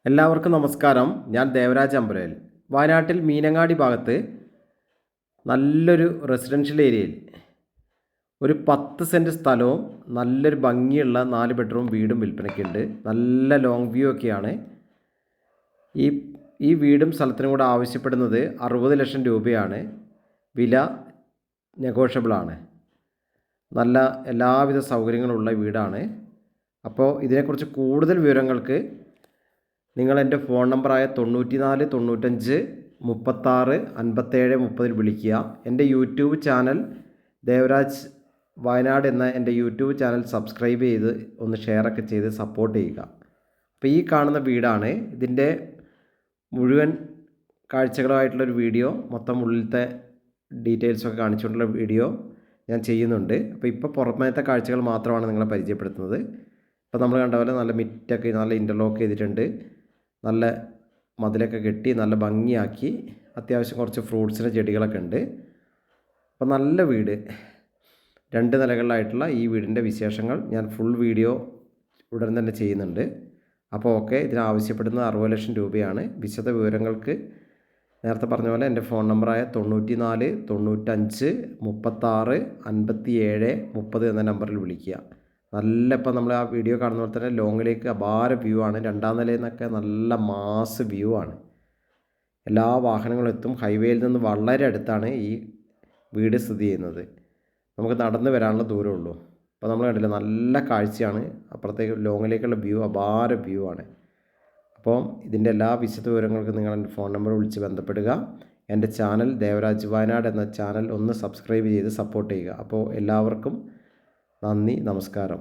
എല്ലാവർക്കും നമസ്കാരം. ഞാൻ ദേവരാജ് അമ്പലയിൽ. വയനാട്ടിൽ മീനങ്ങാടി ഭാഗത്ത് നല്ലൊരു റെസിഡൻഷ്യൽ ഏരിയയിൽ ഒരു 10 സെൻറ്റ് സ്ഥലവും നല്ലൊരു ഭംഗിയുള്ള 4 ബെഡ്റൂം വീടും വിൽപ്പനയ്ക്കുണ്ട്. നല്ല ലോങ് വ്യൂ ഒക്കെയാണ്. ഈ ഈ വീടും സ്ഥലത്തിനും കൂടെ ആവശ്യപ്പെടുന്നത് 60 ലക്ഷം രൂപയാണ്. വില നെഗോഷ്യബിളാണ്. നല്ല എല്ലാവിധ സൗകര്യങ്ങളുള്ള വീടാണ്. അപ്പോൾ ഇതിനെക്കുറിച്ച് കൂടുതൽ വിവരങ്ങൾക്ക് നിങ്ങൾ എൻ്റെ ഫോൺ നമ്പറായ 94 95 36 57 30 വിളിക്കുക. എൻ്റെ യൂട്യൂബ് ചാനൽ ദേവരാജ് വയനാട് എന്ന എൻ്റെ യൂട്യൂബ് ചാനൽ സബ്സ്ക്രൈബ് ചെയ്ത് ഒന്ന് ഷെയറൊക്കെ ചെയ്ത് സപ്പോർട്ട് ചെയ്യുക. അപ്പോൾ ഈ കാണുന്ന വീടാണ്. ഇതിൻ്റെ മുഴുവൻ കാഴ്ചകളുമായിട്ടുള്ളൊരു വീഡിയോ, മൊത്തം ഉള്ളിലത്തെ ഡീറ്റെയിൽസൊക്കെ കാണിച്ചുകൊണ്ടുള്ള വീഡിയോ ഞാൻ ചെയ്യുന്നുണ്ട്. അപ്പോൾ ഇപ്പോൾ പുറമേത്തെ കാഴ്ചകൾ മാത്രമാണ് നിങ്ങളെ പരിചയപ്പെടുത്തുന്നത്. ഇപ്പോൾ നമ്മൾ കണ്ട പോലെ നല്ല മിറ്റൊക്കെ നല്ല ഇൻ്റർലോക്ക് ചെയ്തിട്ടുണ്ട്. നല്ല മതിലൊക്കെ കെട്ടി നല്ല ഭംഗിയാക്കി. അത്യാവശ്യം കുറച്ച് ഫ്രൂട്ട്സിൻ്റെ ചെടികളൊക്കെ ഉണ്ട്. അപ്പോൾ നല്ല വീട്, 2 നിലകളിലായിട്ടുള്ള ഈ വീടിൻ്റെ വിശേഷങ്ങൾ ഞാൻ ഫുൾ വീഡിയോ ഉടൻ തന്നെ ചെയ്യുന്നുണ്ട്. അപ്പോൾ ഓക്കെ, ഇതിനാവശ്യപ്പെടുന്നത് 60 ലക്ഷം രൂപയാണ്. വിശദ വിവരങ്ങൾക്ക് നേരത്തെ പറഞ്ഞ പോലെ എൻ്റെ ഫോൺ നമ്പറായ 94 95 36 57 30 എന്ന നമ്പറിൽ വിളിക്കുക. നല്ല, ഇപ്പം നമ്മൾ ആ വീഡിയോ കാണുന്ന പോലെ തന്നെ ലോങ്ങിലേക്ക് അപാര വ്യൂ ആണ്. 2ാം നിലയിൽ നിന്നൊക്കെ നല്ല മാസ് വ്യൂ ആണ്. എല്ലാ വാഹനങ്ങളും എത്തും. ഹൈവേയിൽ നിന്ന് വളരെ അടുത്താണ് ഈ വീട് സ്ഥിതി ചെയ്യുന്നത്. നമുക്ക് നടന്ന് വരാനുള്ള ദൂരമുള്ളൂ. അപ്പോൾ നമ്മൾ കണ്ടില്ല, നല്ല കാഴ്ചയാണ്. അപ്പുറത്തേക്ക് ലോങ്ങിലേക്കുള്ള വ്യൂ അപാര വ്യൂ ആണ്. അപ്പോൾ ഇതിൻ്റെ എല്ലാ വിശദ വിവരങ്ങൾക്കും നിങ്ങൾ എൻ്റെ ഫോൺ നമ്പർ വിളിച്ച് ബന്ധപ്പെടുക. എൻ്റെ ചാനൽ ദേവരാജ് വയനാട് എന്ന ചാനൽ ഒന്ന് സബ്സ്ക്രൈബ് ചെയ്ത് സപ്പോർട്ട് ചെയ്യുക. അപ്പോൾ എല്ലാവർക്കും നന്ദി, നമസ്കാരം.